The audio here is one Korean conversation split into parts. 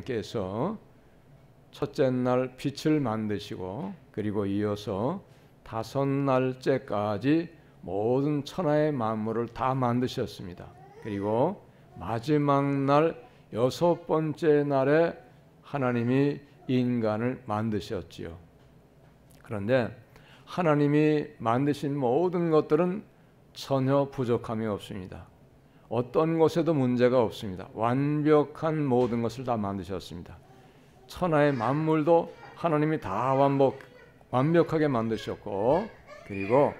하나님께서 첫째 날 빛을 만드시고 그리고 이어서 다섯 날째까지 모든 천하의 만물을 다 만드셨습니다. 그리고 마지막 날 여섯 번째 날에 하나님이 인간을 만드셨지요. 그런데 하나님이 만드신 모든 것들은 전혀 부족함이 없습니다. 어떤 것에도 문제가 없습니다. 완벽한 모든 것을 다 만드셨습니다. 천하의 만물도 하나님이 다 완벽하게 만드셨고, 그리고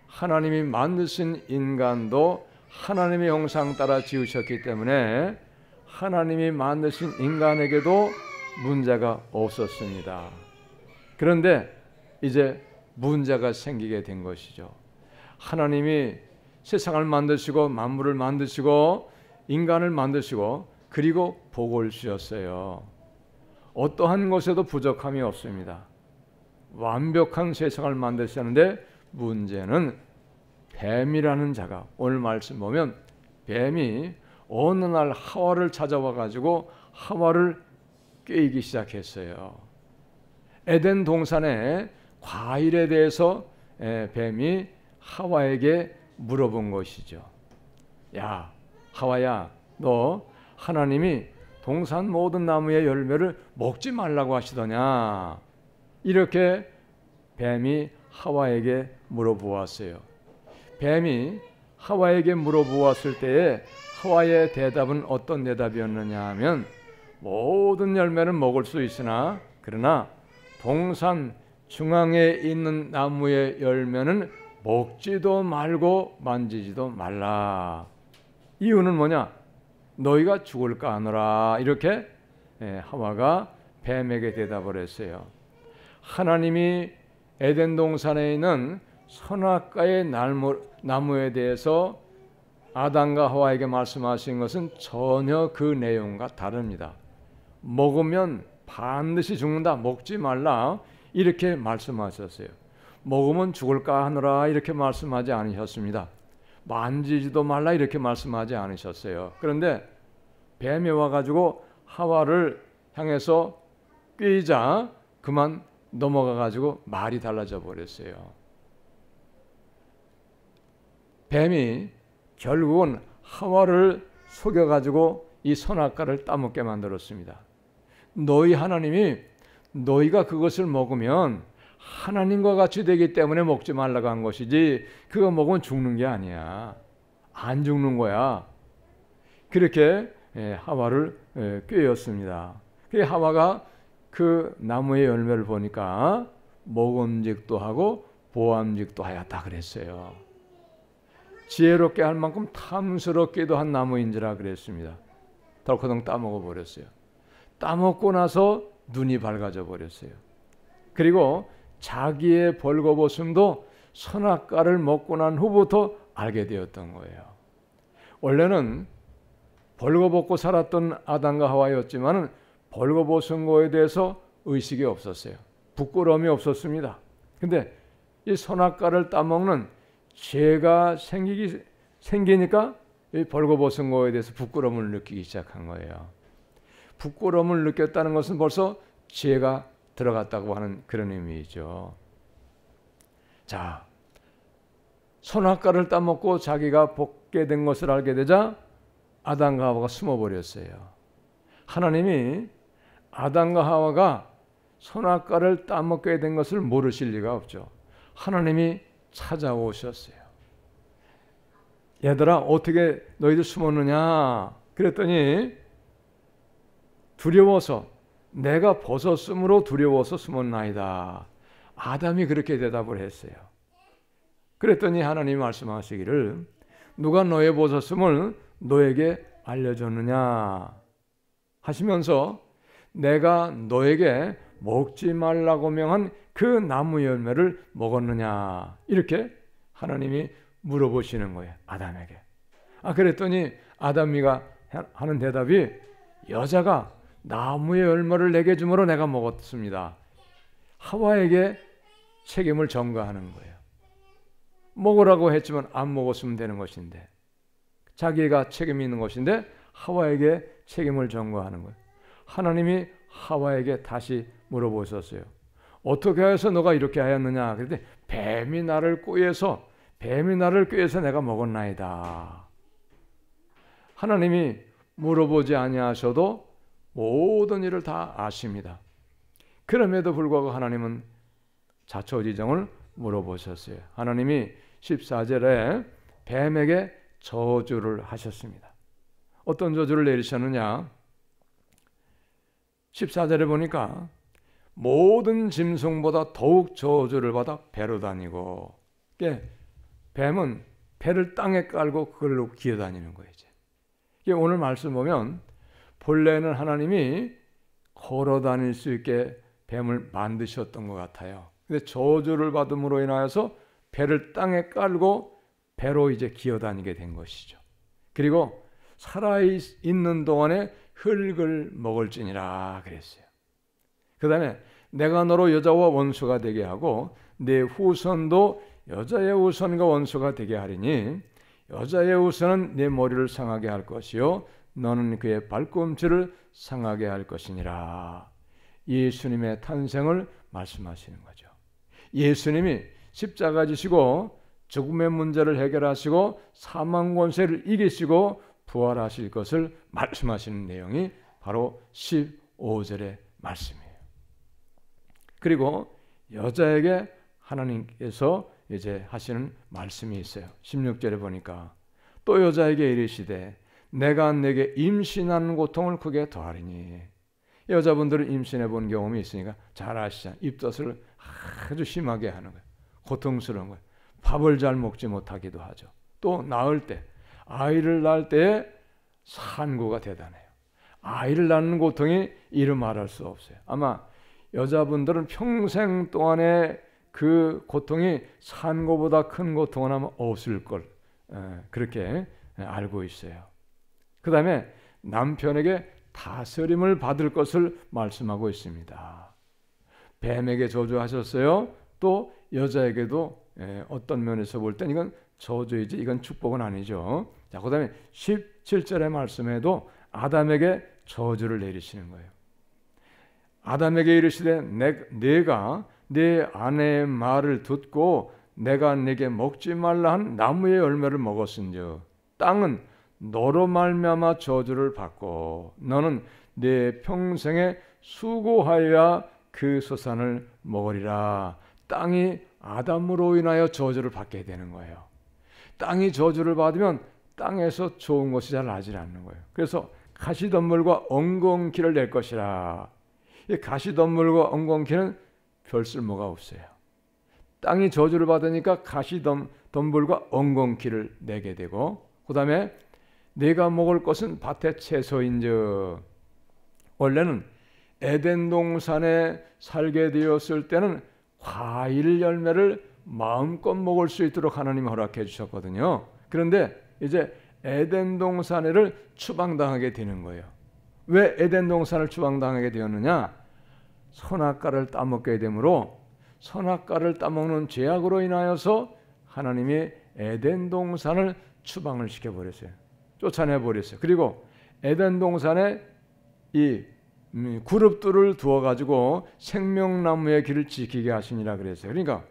하나님이 만드신 인간도 하나님의 형상 따라 지으셨기 때문에 하나님이 만드신 인간에게도 문제가 없었습니다. 그런데 이제 문제가 생기게 된 것이죠. 하나님이 세상을 만드시고 만물을 만드시고 인간을 만드시고 그리고 복을 주셨어요. 어떠한 것에도 부족함이 없습니다. 완벽한 세상을 만드셨는데 문제는 뱀이라는 자가, 오늘 말씀 보면 뱀이 어느 날 하와를 찾아와 가지고 하와를 꾀이기 시작했어요. 에덴 동산의 과일에 대해서 뱀이 하와에게 물어본 것이죠. 야, 하와야, 너 하나님이 동산 모든 나무의 열매를 먹지 말라고 하시더냐? 이렇게 뱀이 하와에게 물어보았어요. 뱀이 하와에게 물어보았을 때에 하와의 대답은 어떤 대답이었느냐 하면, 모든 열매는 먹을 수 있으나 그러나 동산 중앙에 있는 나무의 열매는 먹지도 말고 만지지도 말라. 이유는 뭐냐? 너희가 죽을까 하노라. 이렇게 하와가 뱀에게 대답을 했어요. 하나님이 에덴 동산에 있는 선악과의 나무에 대해서 아담과 하와에게 말씀하신 것은 전혀 그 내용과 다릅니다. 먹으면 반드시 죽는다, 먹지 말라, 이렇게 말씀하셨어요. 먹으면 죽을까 하노라, 이렇게 말씀하지 않으셨습니다. 만지지도 말라, 이렇게 말씀하지 않으셨어요. 그런데 뱀이 와가지고 하와를 향해서 꾀이자 그만 넘어가가지고 말이 달라져 버렸어요. 뱀이 결국은 하와를 속여가지고 이 선악과를 따먹게 만들었습니다. 너희 하나님이 너희가 그것을 먹으면 하나님과 같이 되기 때문에 먹지 말라고 한 것이지, 그거 먹으면 죽는 게 아니야. 안 죽는 거야. 그렇게 하와를 꾀었습니다. 하와가 그 나무의 열매를 보니까 먹음직도 하고 보암직도 하였다 그랬어요. 지혜롭게 할 만큼 탐스럽게도 한 나무인지라 그랬습니다. 덜커덩 따먹어 버렸어요. 따먹고 나서 눈이 밝아져 버렸어요. 그리고 자기의 벌거벗음도 선악과를 먹고 난 후부터 알게 되었던 거예요. 원래는 벌거벗고 살았던 아담과 하와였지만 벌거벗은 거에 대해서 의식이 없었어요. 부끄러움이 없었습니다. 근데 이 선악과를 따먹는 죄가 생기니까 이 벌거벗은 거에 대해서 부끄러움을 느끼기 시작한 거예요. 부끄러움을 느꼈다는 것은 벌써 죄가 들어갔다고 하는 그런 의미이죠. 자, 선악과를 따먹고 자기가 벗게 된 것을 알게 되자 아담과 하와가 숨어버렸어요. 하나님이 아담과 하와가 선악과를 따먹게 된 것을 모르실 리가 없죠. 하나님이 찾아오셨어요. 얘들아, 어떻게 너희들 숨었느냐? 그랬더니 두려워서, 내가 벗었으므로 두려워서 숨었나이다. 아담이 그렇게 대답을 했어요. 그랬더니 하나님이 말씀하시기를, 누가 너의 벗었음을 너에게 알려줬느냐 하시면서 내가 너에게 먹지 말라고 명한 그 나무 열매를 먹었느냐, 이렇게 하나님이 물어보시는 거예요, 아담에게. 그랬더니 아담이가 하는 대답이, 여자가 나무의 열매를 내게 주므로 내가 먹었습니다. 하와에게 책임을 전가하는 거예요. 먹으라고 했지만 안 먹었으면 되는 것인데, 자기가 책임이 있는 것인데 하와에게 책임을 전가하는 거예요. 하나님이 하와에게 다시 물어보셨어요. 어떻게 해서 너가 이렇게 하였느냐? 그랬더니 뱀이 나를 꾀해서 내가 먹었나이다. 하나님이 물어보지 아니하셔도 모든 일을 다 아십니다. 그럼에도 불구하고 하나님은 자초지종을 물어보셨어요. 하나님이 14절에 뱀에게 저주를 하셨습니다. 어떤 저주를 내리셨느냐? 14절에 보니까 모든 짐승보다 더욱 저주를 받아 배로 다니고, 뱀은 배를 땅에 깔고 그걸로 기어다니는 거예요. 이제 오늘 말씀 보면 본래는 하나님이 걸어 다닐 수 있게 뱀을 만드셨던 것 같아요. 근데 저주를 받음으로 인하여서 배를 땅에 깔고 배로 이제 기어다니게 된 것이죠. 그리고 살아있는 동안에 흙을 먹을지니라 그랬어요. 그 다음에 내가 너로 여자와 원수가 되게 하고 내 후손도 여자의 후손과 원수가 되게 하리니 여자의 후손은 내 머리를 상하게 할 것이요 너는 그의 발꿈치를 상하게 할 것이니라. 예수님의 탄생을 말씀하시는 거죠. 예수님이 십자가 지시고 죽음의 문제를 해결하시고 사망 권세를 이기시고 부활하실 것을 말씀하시는 내용이 바로 15절의 말씀이에요. 그리고 여자에게 하나님께서 이제 하시는 말씀이 있어요. 16절에 보니까 또 여자에게 이르시되 내가 내게 임신하는 고통을 크게 더하리니. 여자분들은 임신해 본 경험이 있으니까 잘 아시잖아요. 입덧을 아주 심하게 하는 거예요. 고통스러운 거예요. 밥을 잘 먹지 못하기도 하죠. 또 낳을 때, 아이를 낳을 때의 산고가 대단해요. 아이를 낳는 고통이 이루 말할 수 없어요. 아마 여자분들은 평생 동안의 그 고통이 산고보다 큰 고통은 아마 없을 걸 그렇게 알고 있어요. 그 다음에 남편에게 다스림을 받을 것을 말씀하고 있습니다. 뱀에게 저주하셨어요. 또 여자에게도 어떤 면에서 볼 땐 이건 저주이지 이건 축복은 아니죠. 자, 그 다음에 17절의 말씀에도 아담에게 저주를 내리시는 거예요. 아담에게 이르시되 내가 내 아내의 말을 듣고 내가 내게 먹지 말라 한 나무의 열매를 먹었은즉 땅은 너로 말미암아 저주를 받고 너는 내 평생에 수고하여야 그 소산을 먹으리라. 땅이 아담으로 인하여 저주를 받게 되는 거예요. 땅이 저주를 받으면 땅에서 좋은 것이 잘 나지 않는 거예요. 그래서 가시덤불과 엉겅퀴를 낼 것이라. 이 가시덤불과 엉겅퀴는 별 쓸모가 없어요. 땅이 저주를 받으니까 가시덤불과 엉겅퀴를 내게 되고, 그 다음에 내가 먹을 것은 밭의 채소인즉. 원래는 에덴 동산에 살게 되었을 때는 과일 열매를 마음껏 먹을 수 있도록 하나님이 허락해 주셨거든요. 그런데 이제 에덴 동산을 추방당하게 되는 거예요. 왜 에덴 동산을 추방당하게 되었느냐? 선악과를 따먹게 되므로 선악과를 따먹는 죄악으로 인하여서 하나님이 에덴 동산을 추방을 시켜버렸어요. 쫓아내버렸어요. 그리고 에덴 동산에 이 그룹들을 두어가지고 생명나무의 길을 지키게 하시니라 그랬어요. 그러니까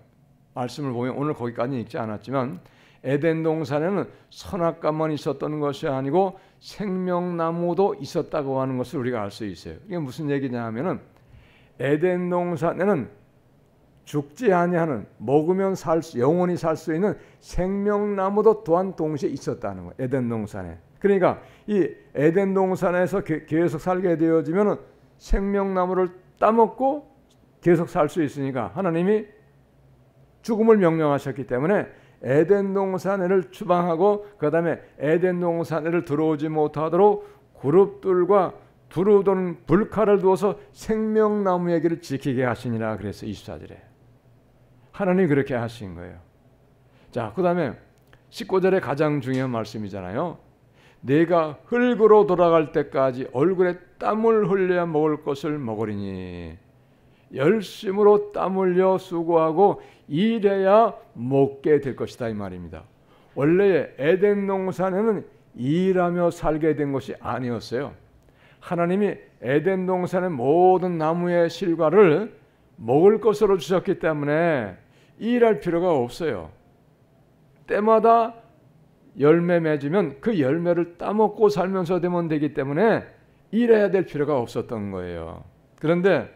말씀을 보면 오늘 거기까지 읽지 않았지만 에덴 동산에는 선악과만 있었던 것이 아니고 생명나무도 있었다고 하는 것을 우리가 알 수 있어요. 이게 무슨 얘기냐 하면은 에덴 동산에는 죽지 아니하는 먹으면 영원히 살 수 있는 생명나무도 또한 동시에 있었다는 거예요. 에덴 동산에. 그러니까 이 에덴 동산에서 계속 살게 되어지면 생명나무를 따먹고 계속 살 수 있으니까 하나님이 죽음을 명령하셨기 때문에 에덴 동산을 추방하고 그 다음에 에덴 동산을 들어오지 못하도록 그룹들과 두루도는 불칼을 두어서 생명나무의 길을 지키게 하시니라 그래서 24절에 하나님이 그렇게 하신 거예요. 자, 그 다음에 19절에 가장 중요한 말씀이잖아요. 내가 흙으로 돌아갈 때까지 얼굴에 땀을 흘려야 먹을 것을 먹으리니 열심으로 땀 흘려 수고하고 일해야 먹게 될 것이다 이 말입니다. 원래 에덴 동산에는 일하며 살게 된 것이 아니었어요. 하나님이 에덴 동산의 모든 나무의 실과를 먹을 것으로 주셨기 때문에 일할 필요가 없어요. 때마다 열매 맺으면 그 열매를 따먹고 살면서 되면 되기 때문에 일해야 될 필요가 없었던 거예요. 그런데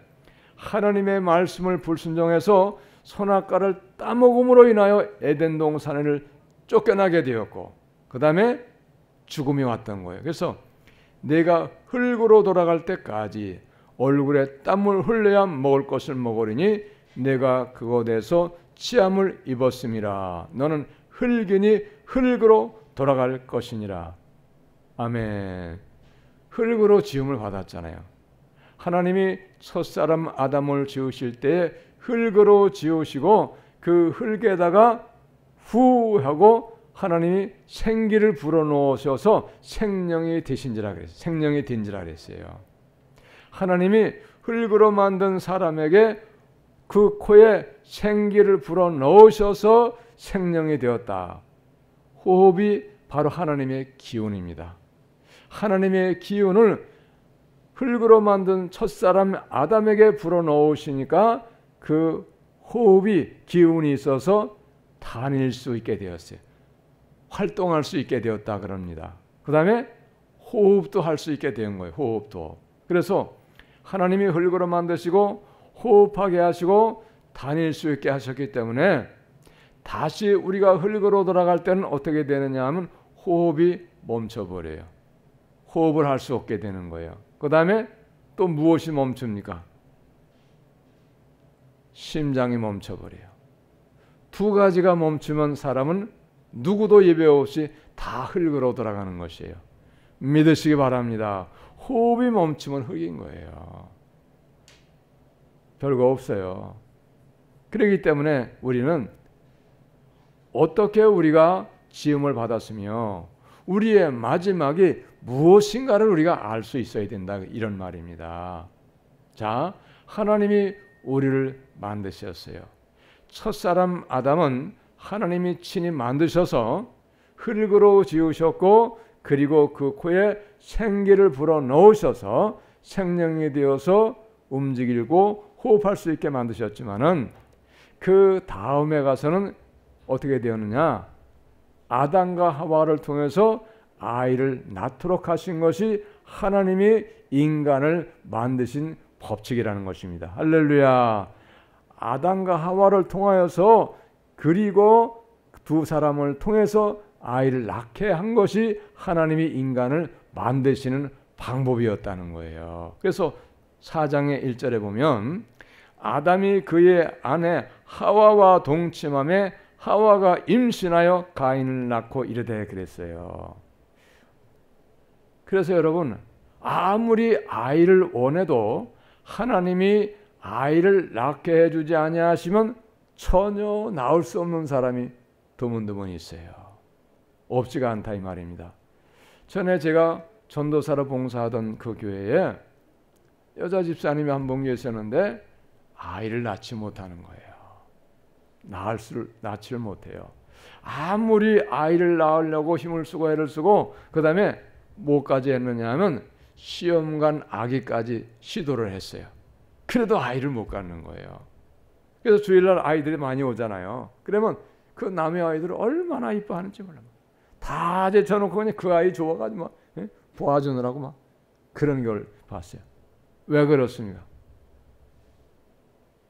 하나님의 말씀을 불순종해서 선악과를 따먹음으로 인하여 에덴 동산을 쫓겨나게 되었고 그 다음에 죽음이 왔던 거예요. 그래서 내가 흙으로 돌아갈 때까지 얼굴에 땀을 흘려야 먹을 것을 먹으리니 내가 그곳에서 치함을 입었음이라. 너는 흙이니 흙으로 돌아갈 것이니라. 아멘. 흙으로 지음을 받았잖아요. 하나님이 첫사람 아담을 지으실 때 흙으로 지으시고 그 흙에다가 후 하고 하나님이 생기를 불어넣으셔서 생명이 되신지라 그랬어요. 생명이 된지라 그랬어요. 하나님이 흙으로 만든 사람에게 그 코에 생기를 불어넣으셔서 생명이 되었다. 호흡이 바로 하나님의 기운입니다. 하나님의 기운을 흙으로 만든 첫사람 아담에게 불어넣으시니까 그 호흡이 기운이 있어서 다닐 수 있게 되었어요. 활동할 수 있게 되었다 그럽니다. 그 다음에 호흡도 할 수 있게 된 거예요. 호흡도. 그래서 하나님이 흙으로 만드시고 호흡하게 하시고 다닐 수 있게 하셨기 때문에 다시 우리가 흙으로 돌아갈 때는 어떻게 되느냐 하면 호흡이 멈춰버려요. 호흡을 할 수 없게 되는 거예요. 그 다음에 또 무엇이 멈춥니까? 심장이 멈춰버려요. 두 가지가 멈추면 사람은 누구도 예배 없이 다 흙으로 돌아가는 것이에요. 믿으시기 바랍니다. 호흡이 멈추면 흙인 거예요. 별거 없어요. 그렇기 때문에 우리는 어떻게 우리가 지음을 받았으며 우리의 마지막이 무엇인가를 우리가 알 수 있어야 된다 이런 말입니다. 자, 하나님이 우리를 만드셨어요. 첫사람 아담은 하나님이 친히 만드셔서 흙으로 지으셨고 그리고 그 코에 생기를 불어넣으셔서 생명이 되어서 움직이고 호흡할 수 있게 만드셨지만은 그 다음에 가서는 어떻게 되었느냐? 아담과 하와를 통해서 아이를 낳도록 하신 것이 하나님이 인간을 만드신 법칙이라는 것입니다. 할렐루야. 아담과 하와를 통하여서 그리고 두 사람을 통해서 아이를 낳게 한 것이 하나님이 인간을 만드시는 방법이었다는 거예요. 그래서 4장의 1절에 보면 아담이 그의 아내 하와와 동침함에 하와가 임신하여 가인을 낳고 이르되 그랬어요. 그래서 여러분 아무리 아이를 원해도 하나님이 아이를 낳게 해주지 아니하시면 전혀 낳을 수 없는 사람이 드문드문 있어요. 없지가 않다 이 말입니다. 전에 제가 전도사로 봉사하던 그 교회에 여자 집사님이 한 분 계셨는데 아이를 낳지 못하는 거예요. 낳지를 못해요. 아무리 아이를 낳으려고 힘을 쓰고 애를 쓰고 그 다음에 뭐까지 했느냐 하면 시험관 아기까지 시도를 했어요. 그래도 아이를 못 갖는 거예요. 그래서 주일날 아이들이 많이 오잖아요. 그러면 그 남의 아이들을 얼마나 이뻐하는지 몰라요. 다 제쳐놓고 그냥 그 아이 좋아가지고 막 도와주느라고 막 그런 걸 봤어요. 왜 그렇습니까?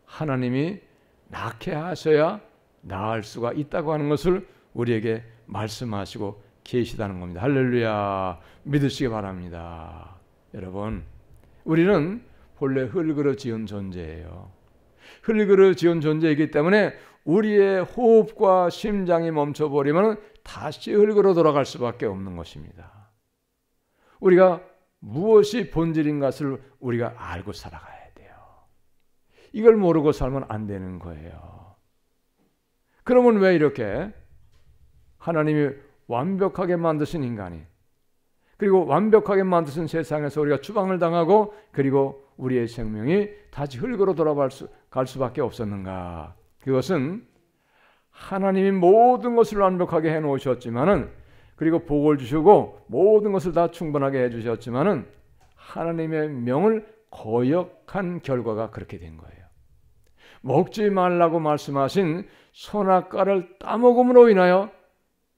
하나님이 낳게 하셔야 낳을 수가 있다고 하는 것을 우리에게 말씀하시고 계시다는 겁니다. 할렐루야. 믿으시기 바랍니다. 여러분, 우리는 본래 흙으로 지은 존재예요. 흙으로 지은 존재이기 때문에 우리의 호흡과 심장이 멈춰버리면 다시 흙으로 돌아갈 수밖에 없는 것입니다. 우리가 무엇이 본질인 것을 우리가 알고 살아가야 돼요. 이걸 모르고 살면 안 되는 거예요. 그러면 왜 이렇게 하나님이 완벽하게 만드신 인간이 그리고 완벽하게 만드신 세상에서 우리가 추방을 당하고 그리고 우리의 생명이 다시 흙으로 돌아갈 수밖에 없었는가? 그것은 하나님이 모든 것을 완벽하게 해놓으셨지만은 그리고 복을 주시고 모든 것을 다 충분하게 해주셨지만은 하나님의 명을 거역한 결과가 그렇게 된 거예요. 먹지 말라고 말씀하신 선악과를 따먹음으로 인하여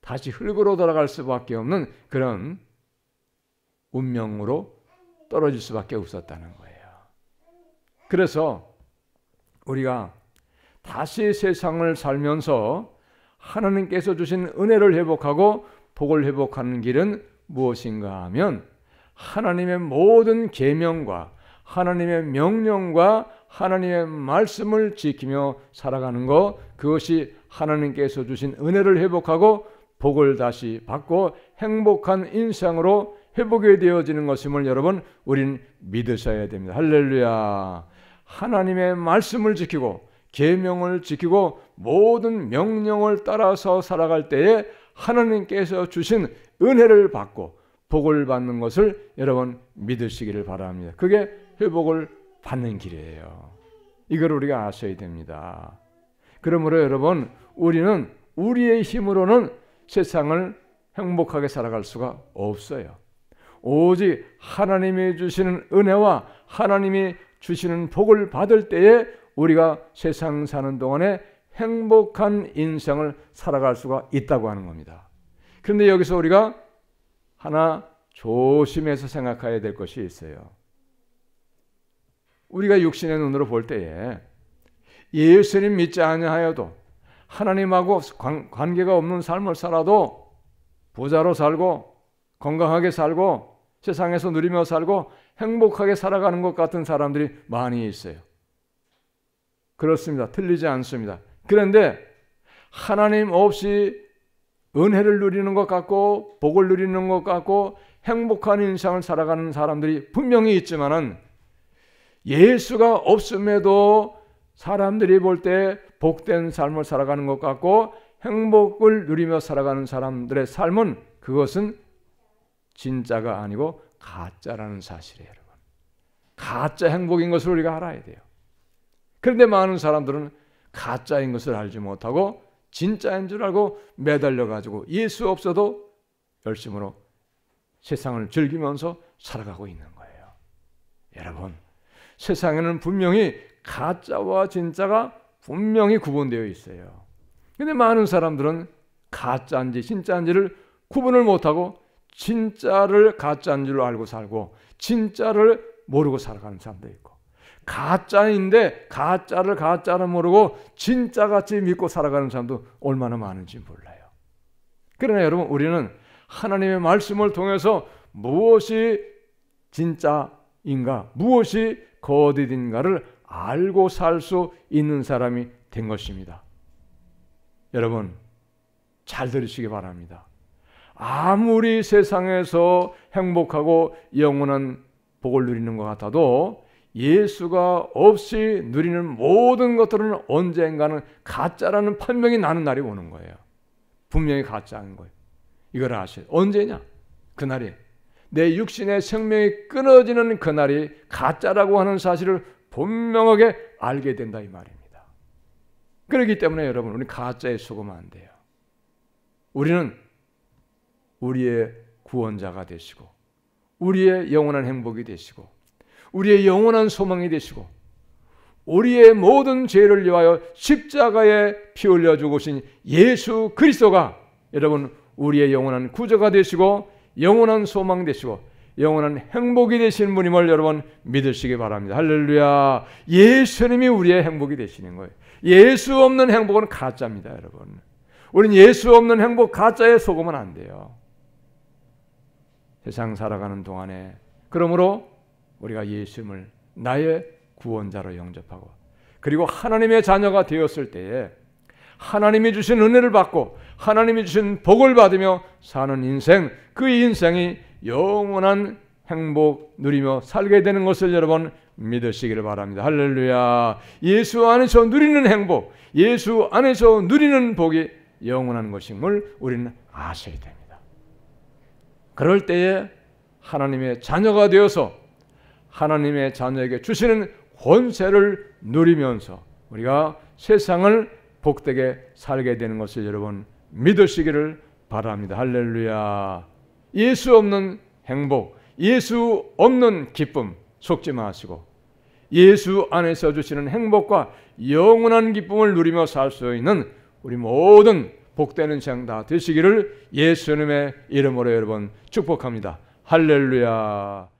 다시 흙으로 돌아갈 수밖에 없는 그런 운명으로 떨어질 수밖에 없었다는 거예요. 그래서 우리가 다시 세상을 살면서 하나님께서 주신 은혜를 회복하고 복을 회복하는 길은 무엇인가 하면 하나님의 모든 계명과 하나님의 명령과 하나님의 말씀을 지키며 살아가는 것, 그것이 하나님께서 주신 은혜를 회복하고 복을 다시 받고 행복한 인생으로 회복이 되어지는 것임을 여러분 우리는 믿으셔야 됩니다. 할렐루야. 하나님의 말씀을 지키고 계명을 지키고 모든 명령을 따라서 살아갈 때에 하나님께서 주신 은혜를 받고 복을 받는 것을 여러분 믿으시기를 바랍니다. 그게 회복을 받는 길이에요. 이걸 우리가 아셔야 됩니다. 그러므로 여러분 우리는 우리의 힘으로는 세상을 행복하게 살아갈 수가 없어요. 오직 하나님이 주시는 은혜와 하나님이 주시는 복을 받을 때에 우리가 세상 사는 동안에 행복한 인생을 살아갈 수가 있다고 하는 겁니다. 그런데 여기서 우리가 하나 조심해서 생각해야 될 것이 있어요. 우리가 육신의 눈으로 볼 때에 예수님 믿지 아니하여도 하나님하고 관계가 없는 삶을 살아도 부자로 살고 건강하게 살고 세상에서 누리며 살고 행복하게 살아가는 것 같은 사람들이 많이 있어요. 그렇습니다. 틀리지 않습니다. 그런데 하나님 없이 은혜를 누리는 것 같고 복을 누리는 것 같고 행복한 인생을 살아가는 사람들이 분명히 있지만은 예수가 없음에도 사람들이 볼 때 복된 삶을 살아가는 것 같고 행복을 누리며 살아가는 사람들의 삶은 그것은 진짜가 아니고 가짜라는 사실이에요, 여러분. 가짜 행복인 것을 우리가 알아야 돼요. 그런데 많은 사람들은 가짜인 것을 알지 못하고 진짜인 줄 알고 매달려 가지고 예수 없어도 열심으로 세상을 즐기면서 살아가고 있는 거예요. 여러분, 세상에는 분명히 가짜와 진짜가 분명히 구분되어 있어요. 그런데 많은 사람들은 가짜인지 진짜인지를 구분을 못하고 진짜를 가짜인 줄 알고 살고 진짜를 모르고 살아가는 사람도 있고 가짜인데 가짜를 가짜로 모르고 진짜같이 믿고 살아가는 사람도 얼마나 많은지 몰라요. 그러나 여러분 우리는 하나님의 말씀을 통해서 무엇이 진짜인가 무엇이 거짓인가를 알고 살 수 있는 사람이 된 것입니다. 여러분 잘 들으시기 바랍니다. 아무리 세상에서 행복하고 영원한 복을 누리는 것 같아도 예수가 없이 누리는 모든 것들은 언젠가는 가짜라는 판명이 나는 날이 오는 거예요. 분명히 가짜인 거예요. 이걸 아셔요. 언제냐? 그날이 내 육신의 생명이 끊어지는 그날이 가짜라고 하는 사실을 분명하게 알게 된다 이 말입니다. 그렇기 때문에 여러분 우리 가짜에 속으면 안 돼요. 우리는 우리의 구원자가 되시고 우리의 영원한 행복이 되시고 우리의 영원한 소망이 되시고 우리의 모든 죄를 위하여 십자가에 피 흘려 죽으신 예수 그리스도가 여러분 우리의 영원한 구주가 되시고 영원한 소망 되시고 영원한 행복이 되시는 분임을 여러분 믿으시기 바랍니다. 할렐루야. 예수님이 우리의 행복이 되시는 거예요. 예수 없는 행복은 가짜입니다, 여러분. 우리는 예수 없는 행복 가짜에 속으면 안 돼요. 세상 살아가는 동안에 그러므로 우리가 예수님을 나의 구원자로 영접하고 그리고 하나님의 자녀가 되었을 때에 하나님이 주신 은혜를 받고 하나님이 주신 복을 받으며 사는 인생, 그 인생이 영원한 행복 누리며 살게 되는 것을 여러분 믿으시기를 바랍니다. 할렐루야. 예수 안에서 누리는 행복, 예수 안에서 누리는 복이 영원한 것임을 우리는 아셔야 됩니다. 그럴 때에 하나님의 자녀가 되어서 하나님의 자녀에게 주시는 권세를 누리면서 우리가 세상을 복되게 살게 되는 것을 여러분 믿으시기를 바랍니다. 할렐루야. 예수 없는 행복, 예수 없는 기쁨 속지 마시고 예수 안에서 주시는 행복과 영원한 기쁨을 누리며 살 수 있는 우리 모든 복되는 생 다 되시기를 예수님의 이름으로 여러분 축복합니다. 할렐루야.